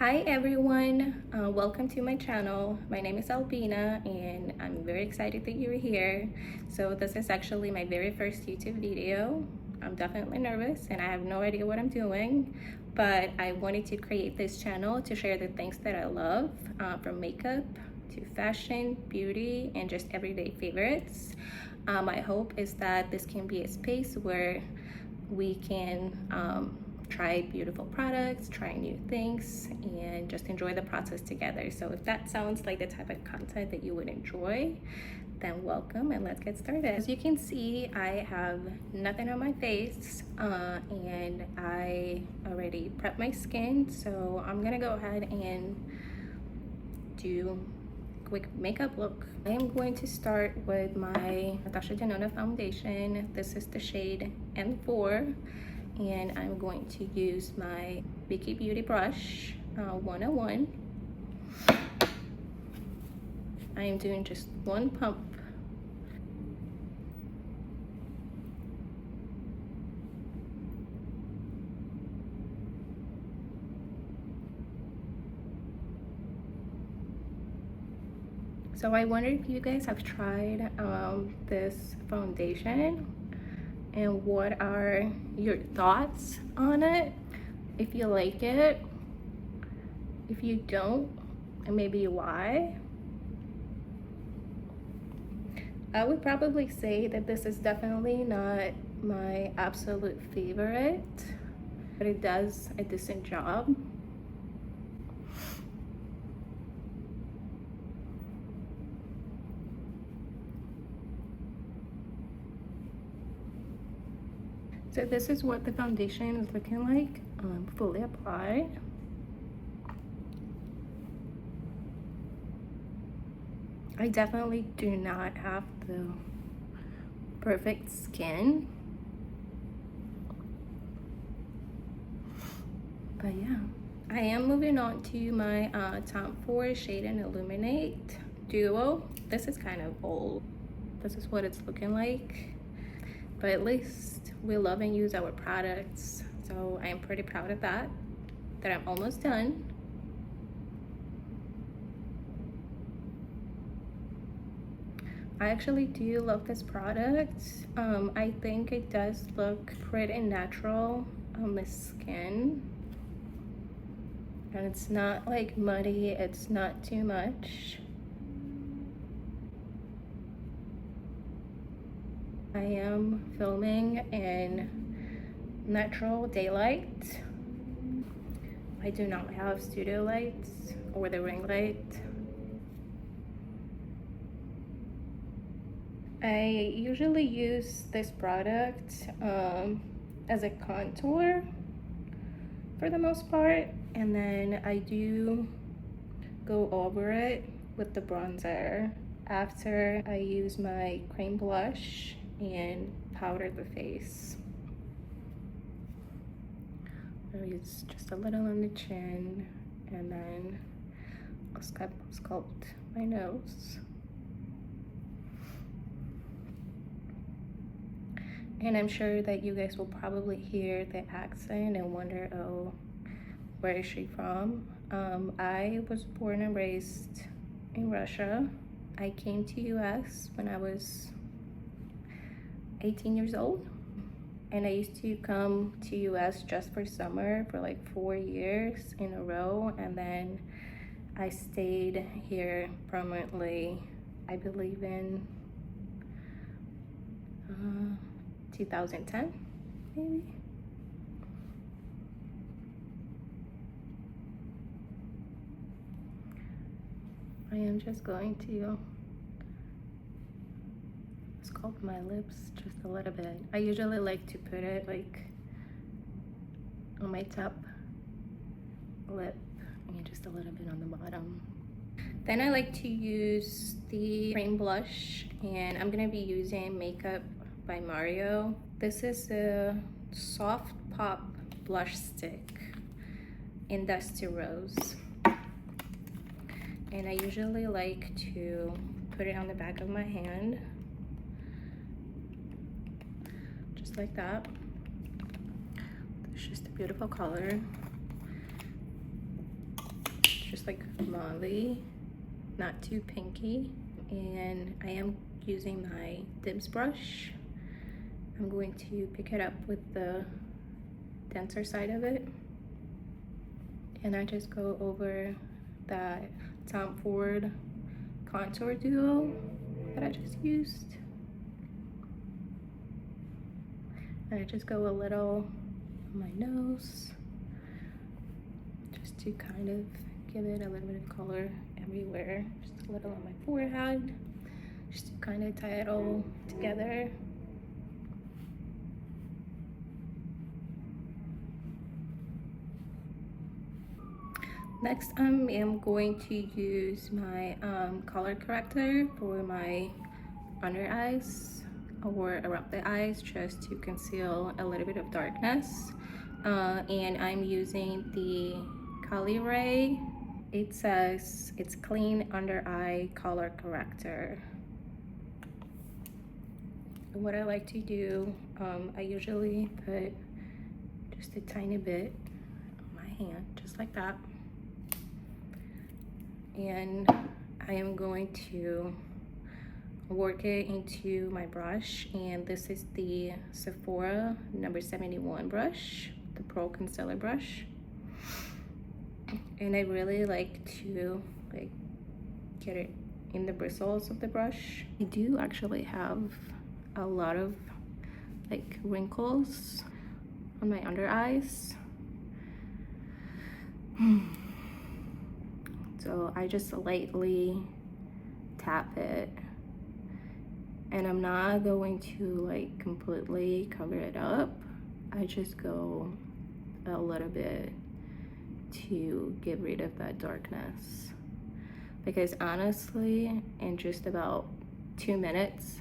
Hi everyone, welcome to my channel. My name is Albina and I'm very excited that you're here. So this is actually my very first YouTube video. I'm definitely nervous and I have no idea what I'm doing, but I wanted to create this channel to share the things that I love, from makeup to fashion, beauty, and just everyday favorites. My hope is that this can be a space where we can try beautiful products, try new things, and just enjoy the process together. So if that sounds like the type of content that you would enjoy, then welcome and let's get started. As you can see, I have nothing on my face and I already prepped my skin. So I'm gonna go ahead and do quick makeup look. I am going to start with my Natasha Denona foundation. This is the shade N4. And I'm going to use my Vicky Beauty brush 101. I am doing just one pump. So I wonder if you guys have tried this foundation and what are your thoughts on it, if you like it, if you don't, and maybe why. I would probably say that this is definitely not my absolute favorite, but it does a decent job. So this is what the foundation is looking like, fully applied. I definitely do not have the perfect skin, but yeah. I am moving on to my Tom Ford Shade and Illuminate Duo. This is kind of old. This is what it's looking like. But at least we love and use our products. So I am pretty proud of that I'm almost done. I actually do love this product. I think it does look pretty natural on the skin. And it's not like muddy, it's not too much. I am filming in natural daylight. I do not have studio lights or the ring light. I usually use this product as a contour for the most part, and then I do go over it with the bronzer after I use my cream blush and powder the face. I use just a little on the chin, and then I'll sculpt my nose. And I'm sure that you guys will probably hear the accent and wonder, oh, where is she from? I was born and raised in Russia. I came to US when I was 18 years old, and I used to come to US just for summer for like 4 years in a row, and then I stayed here permanently, I believe in 2010 maybe. I am just going to sculpt my lips just a little bit. I usually like to put it like on my top lip and just a little bit on the bottom. Then I like to use the cream blush, and I'm gonna be using Makeup by Mario. This is a soft pop blush stick in Dusty Rose. And I usually like to put it on the back of my hand, just like that. It's just a beautiful color. just like mauve, not too pinky. And I am using my Dibs brush. I'm going to pick it up with the denser side of it, and I just go over that Tom Ford contour duo that I just used, and I just go a little on my nose just to kind of give it a little bit of color everywhere, just a little on my forehead, just to kind of tie it all together. Next, I am going to use my color corrector for my under eyes or around the eyes, just to conceal a little bit of darkness. And I'm using the Kali Ray. It says it's clean under eye color corrector. What I like to do, I usually put just a tiny bit on my hand, just like that. And I am going to work it into my brush, and this is the Sephora number 71 brush, the Pro Concealer brush. And I really like to get it in the bristles of the brush. I do actually have a lot of wrinkles on my under eyes. So I just lightly tap it, and I'm not going to completely cover it up. I just go a little bit to get rid of that darkness, because honestly, in just about 2 minutes,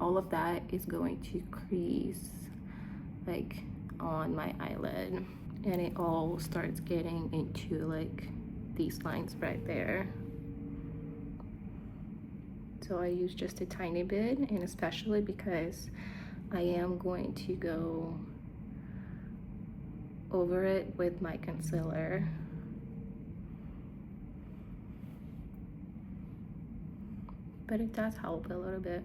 all of that is going to crease on my eyelid, and it all starts getting into these lines right there. So I use just a tiny bit, and especially because I am going to go over it with my concealer. But it does help a little bit.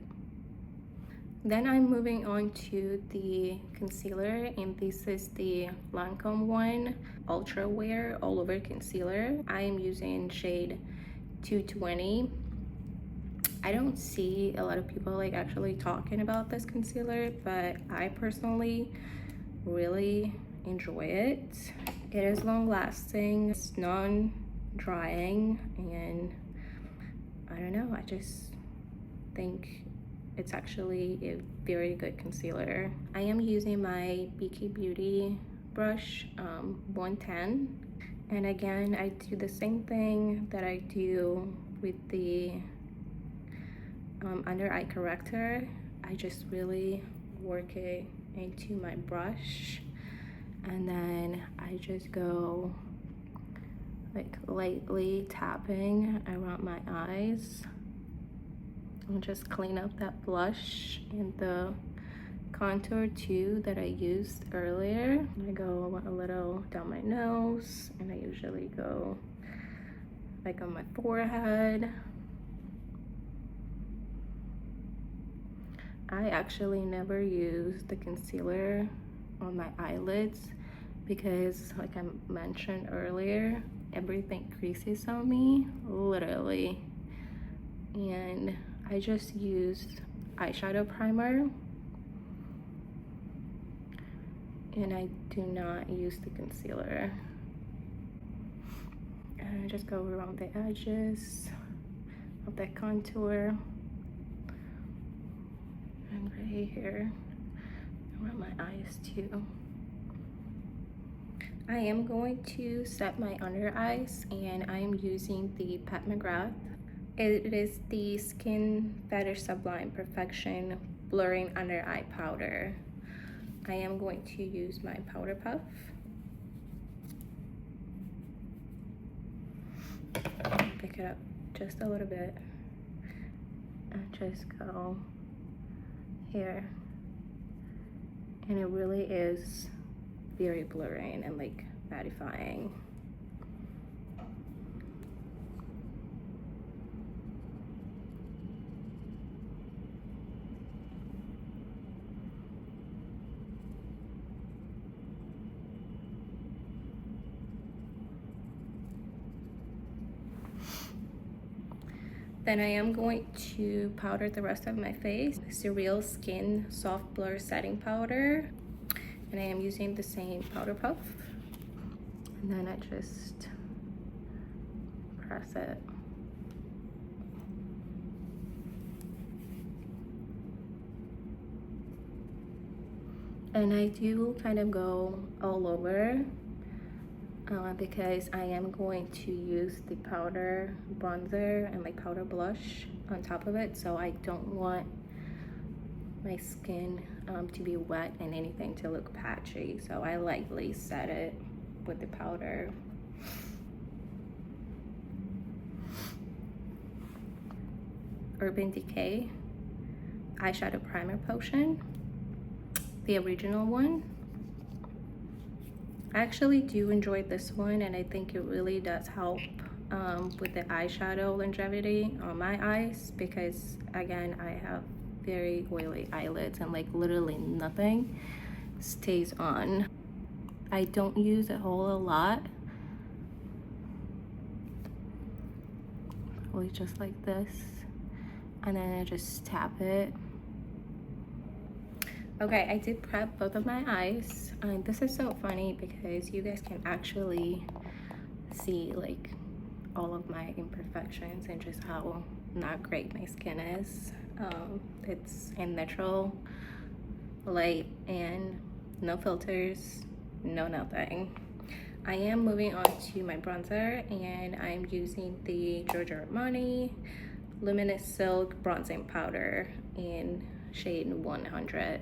Then I'm moving on to the concealer, and this is the Lancome one Ultra Wear All Over Concealer. I am using shade 220. I don't see a lot of people actually talking about this concealer, but I personally really enjoy it. It is long lasting, it's non-drying, and I don't know, I just think it's actually a very good concealer. I am using my BK Beauty brush 110, and again I do the same thing that I do with the under eye corrector. I just really work it into my brush, and then I just go lightly tapping around my eyes and just clean up that blush and the contour too that I used earlier. I go a little down my nose, and I usually go on my forehead. I actually never use the concealer on my eyelids because, like I mentioned earlier, everything creases on me, literally. And I just used eyeshadow primer, and I do not use the concealer. And I just go around the edges of that contour, and right here around my eyes too. I am going to set my under eyes, and I am using the Pat McGrath. It is the Skin Better Sublime Perfection Blurring Under Eye Powder. I am going to use my powder puff. Pick it up just a little bit and just go here. And it really is very blurring and mattifying. Then I am going to powder the rest of my face. It's the Real Skin Soft Blur Setting Powder. And I am using the same powder puff. And then I just press it. And I do kind of go all over because I am going to use the powder bronzer and my powder blush on top of it, so I don't want my skin to be wet and anything to look patchy. So I lightly set it with the powder. Urban Decay eyeshadow primer potion, the original one. I actually do enjoy this one, and I think it really does help with the eyeshadow longevity on my eyes, because again, I have very oily eyelids and like literally nothing stays on. I don't use a whole lot, really just like this, and then I just tap it. Okay, I did prep both of my eyes. This is so funny because you guys can actually see like all of my imperfections and just how not great my skin is. It's in natural light and no filters, no nothing. I am moving on to my bronzer, and I'm using the Giorgio Armani Luminous Silk Bronzing Powder in shade 100.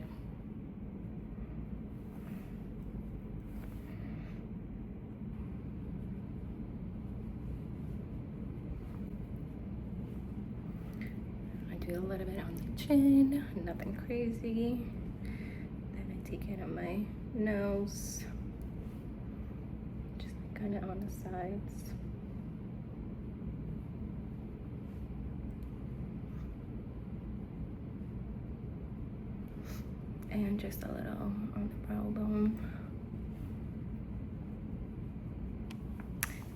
Do a little bit on the chin, nothing crazy. Then I take it on my nose, just like kind of on the sides. And just a little on the brow bone.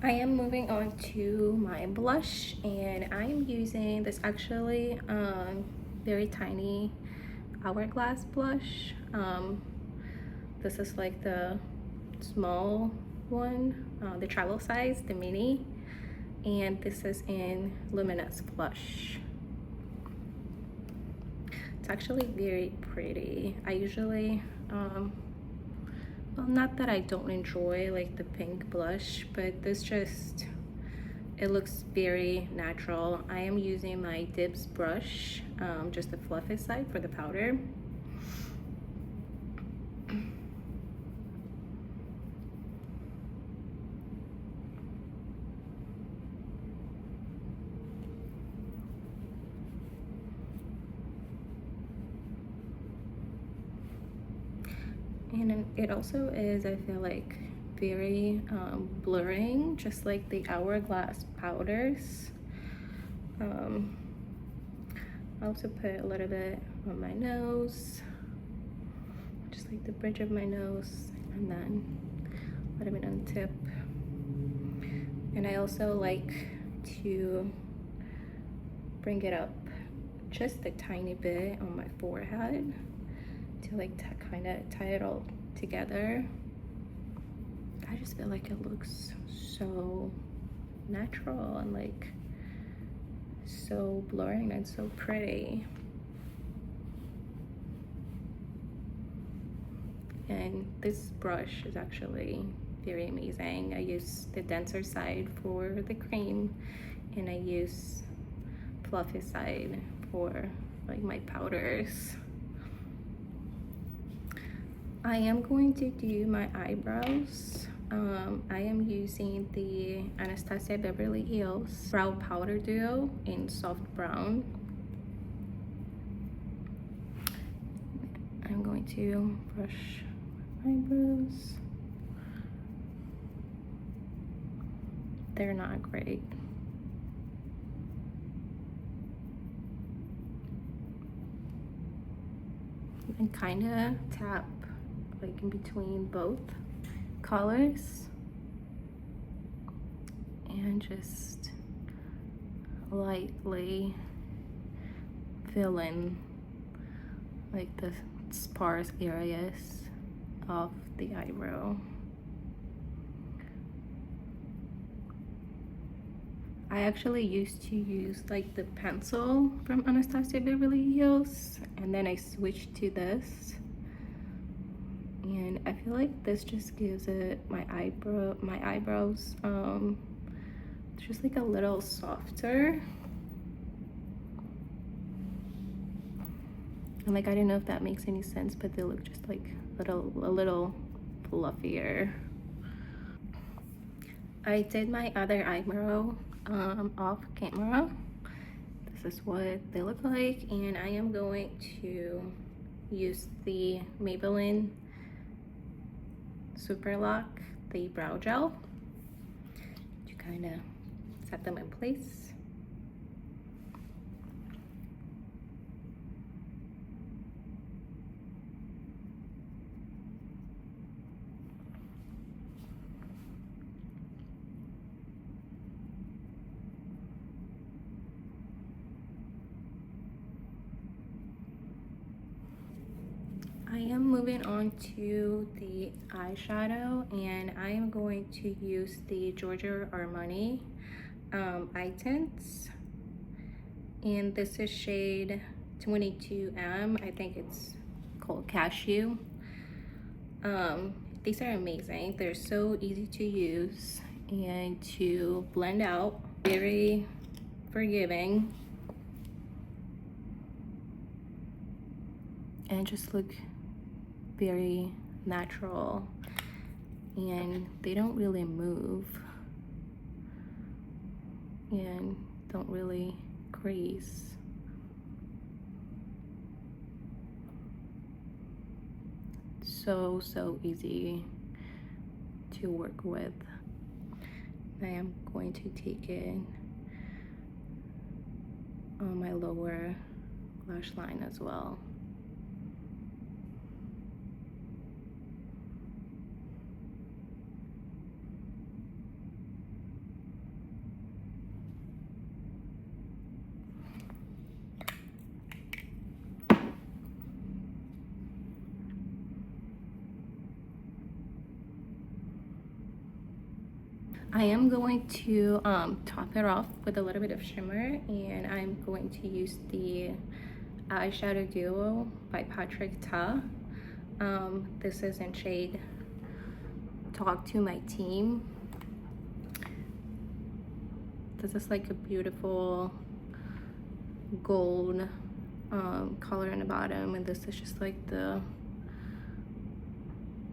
I am moving on to my blush, and I'm using this actually very tiny Hourglass blush. This is like the small one, the travel size, the mini, and this is in Luminous Blush. It's actually very pretty. I usually well, not that I don't enjoy like the pink blush, but this just, it looks very natural. I am using my Dibs brush, just the fluffy side for the powder. And it also is, I feel like, very blurring, just like the Hourglass powders. I also put a little bit on my nose, just like the bridge of my nose, and then a little bit on the tip. And I also like to bring it up just a tiny bit on my forehead to like kind of tie it all together. I just feel like it looks so natural and like so blurring and so pretty. And this brush is actually very amazing. I use the denser side for the cream, and I use fluffy side for like my powders. I am going to do my eyebrows. I am using the Anastasia Beverly Hills Brow Powder Duo in Soft Brown. I'm going to brush my eyebrows. They're not great. And kind of tap like in between both colors and just lightly fill in like the sparse areas of the eyebrow. I actually used to use like the pencil from Anastasia Beverly Hills, and then I switched to this, and I feel like this just gives it my eyebrows just like a little softer. And like, I don't know if that makes any sense, but they look just like a little fluffier. I did my other eyebrow off camera. This is what they look like, and I am going to use the Maybelline Super Lock, the brow gel, to kind of set them in place. I am moving on to the eyeshadow, and I am going to use the Giorgio Armani eye tints, and this is shade 22M. I think it's called Cashew. These are amazing. They're so easy to use and to blend out. Very forgiving, and just look very natural, and they don't really move and don't really crease. So easy to work with. I am going to take it on my lower lash line as well. I am going to top it off with a little bit of shimmer, and I'm going to use the eyeshadow duo by Patrick Ta. This is in shade Talk to My Team. This is like a beautiful gold color in the bottom, and this is just like the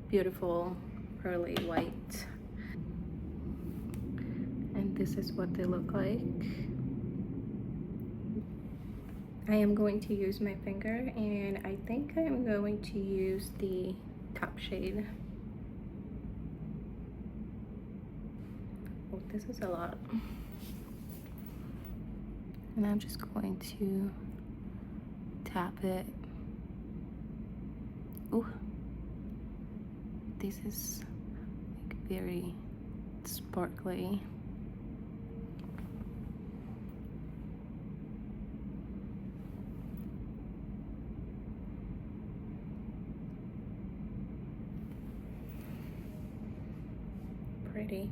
beautiful pearly white. And this is what they look like. I am going to use my finger, and I think I'm going to use the top shade. Oh, this is a lot. And I'm just going to tap it. Oh, this is like very sparkly. Pretty.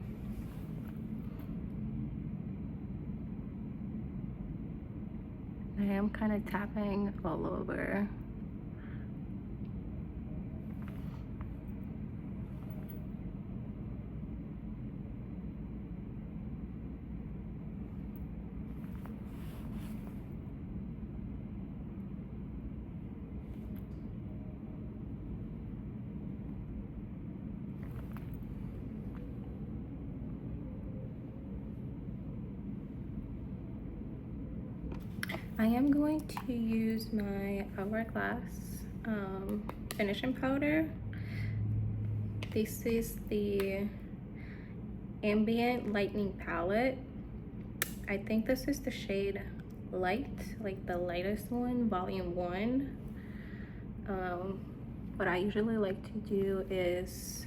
I am kind of tapping all over. I am going to use my Hourglass finishing powder. This is the Ambient Lightning Palette. I think this is the shade Light, like the lightest one, volume 1. What I usually like to do is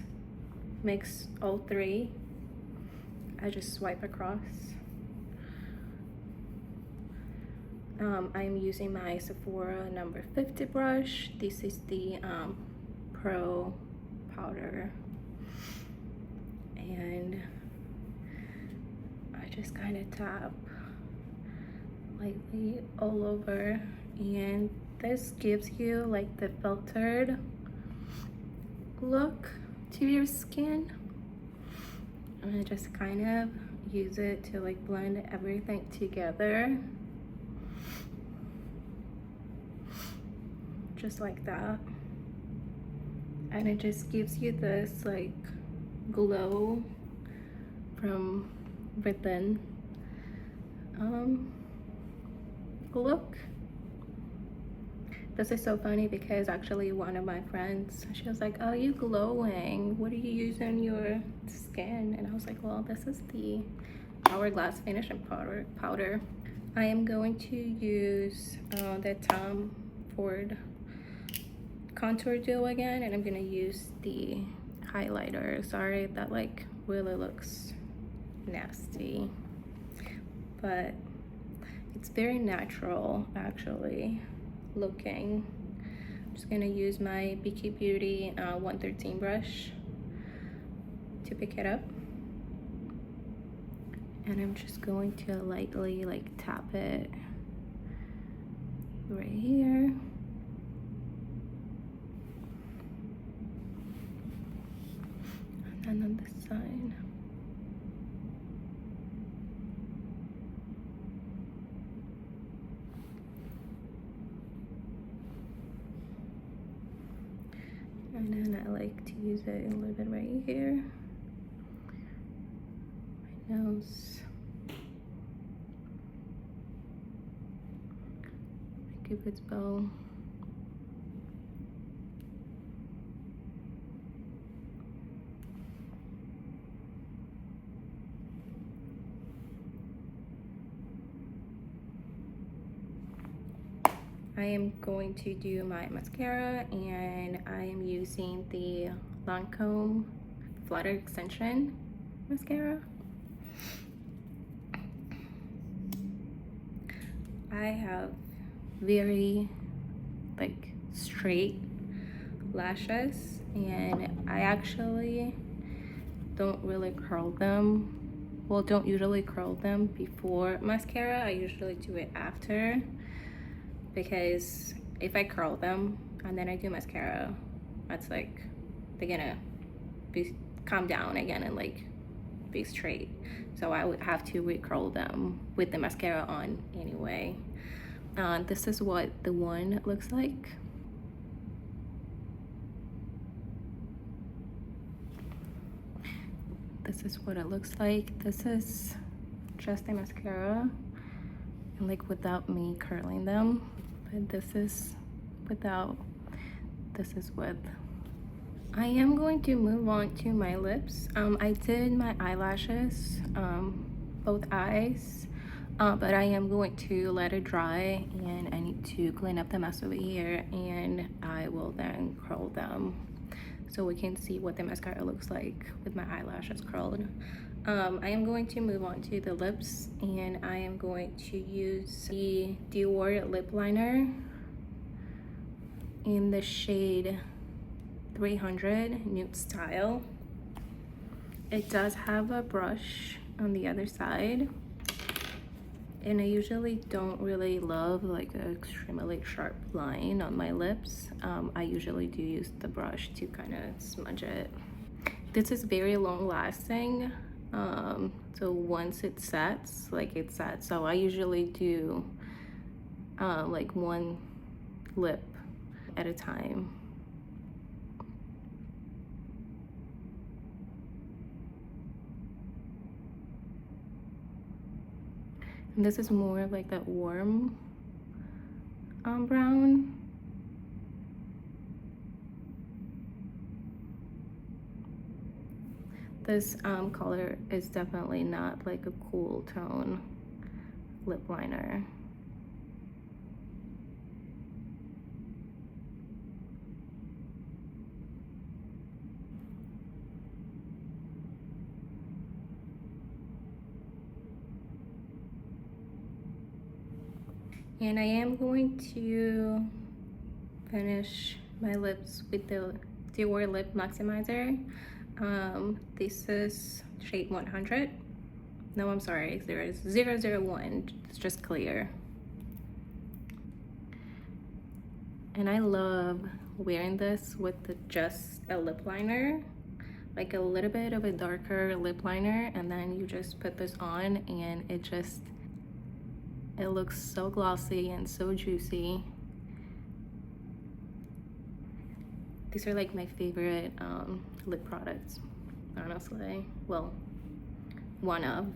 mix all 3. I just swipe across. I'm using my Sephora number 50 brush. This is the Pro powder, and I just kind of tap lightly all over, and this gives you like the filtered look to your skin. And I just kind of use it to like blend everything together, just like that. And it just gives you this like glow from within look. This is so funny because actually one of my friends, she was like, oh, you glowing, what do you use on your skin? And I was like, well, this is the Hourglass finishing powder. I am going to use the Tom Ford contour duo again, and I'm gonna use the highlighter. Sorry, that like really looks nasty, but it's very natural actually looking. I'm just gonna use my BK Beauty 113 brush to pick it up, and I'm just going to lightly like tap it right here. And on this side. And then I like to use it a little bit right here. My nose. My Cupid's bow. I am going to do my mascara, and I am using the Lancome Flutter Extension mascara. I have very like straight lashes, and I actually don't really curl them. Well, don't usually curl them before mascara. I usually do it after, because if I curl them and then I do mascara, that's like they're gonna calm down again and like be straight. So I would have to recurl them with the mascara on anyway. This is what the one looks like. This is what it looks like. This is just the mascara, and like without me curling them. But this is without. This is with. I am going to move on to my lips. I did my eyelashes, both eyes, but I am going to let it dry, and I need to clean up the mess over here, and I will then curl them so we can see what the mascara looks like with my eyelashes curled. I am going to move on to the lips, and I am going to use the Dior lip liner in the shade 300 Nude Style. It does have a brush on the other side, and I usually don't really love like an extremely sharp line on my lips. I usually do use the brush to kind of smudge it. This is very long lasting, so once it sets, like it sets. So I usually do like one lip at a time. And this is more like that warm brown. This color is definitely not like a cool tone lip liner. And I am going to finish my lips with the Dior Lip Maximizer. This is shade 100. No, I'm sorry, there is 001. It's just clear. And I love wearing this with just a lip liner, like a little bit of a darker lip liner, and then you just put this on and it looks so glossy and so juicy. These are like my favorite lip products, honestly. Well, one of.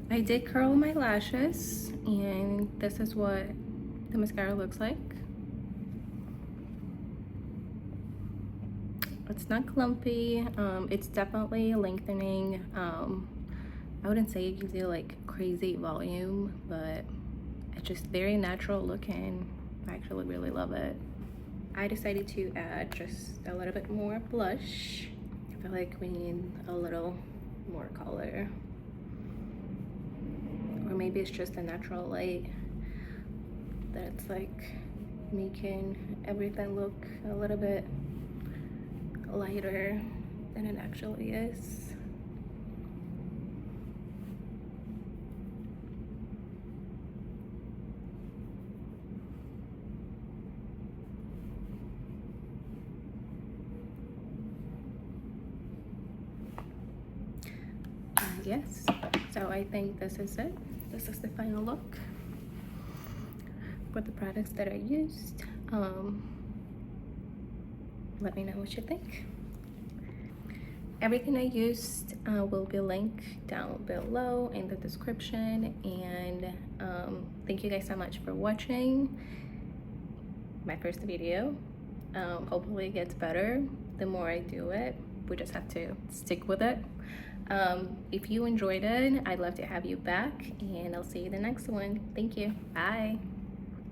I did curl my lashes, and this is what the mascara looks like. It's not clumpy. It's definitely lengthening. I wouldn't say it gives you like crazy volume, but it's just very natural looking. I actually really love it. I decided to add just a little bit more blush. I feel like we need a little more color. Or maybe it's just a natural light that's like making everything look a little bit lighter than it actually is. Yes, so I think this is it. This is the final look for the products that I used. Let me know what you think. Everything I used will be linked down below in the description, and thank you guys so much for watching my first video. Hopefully it gets better the more I do it. We just have to stick with it. If you enjoyed it, I'd love to have you back, and I'll see you in the next one. Thank you. Bye.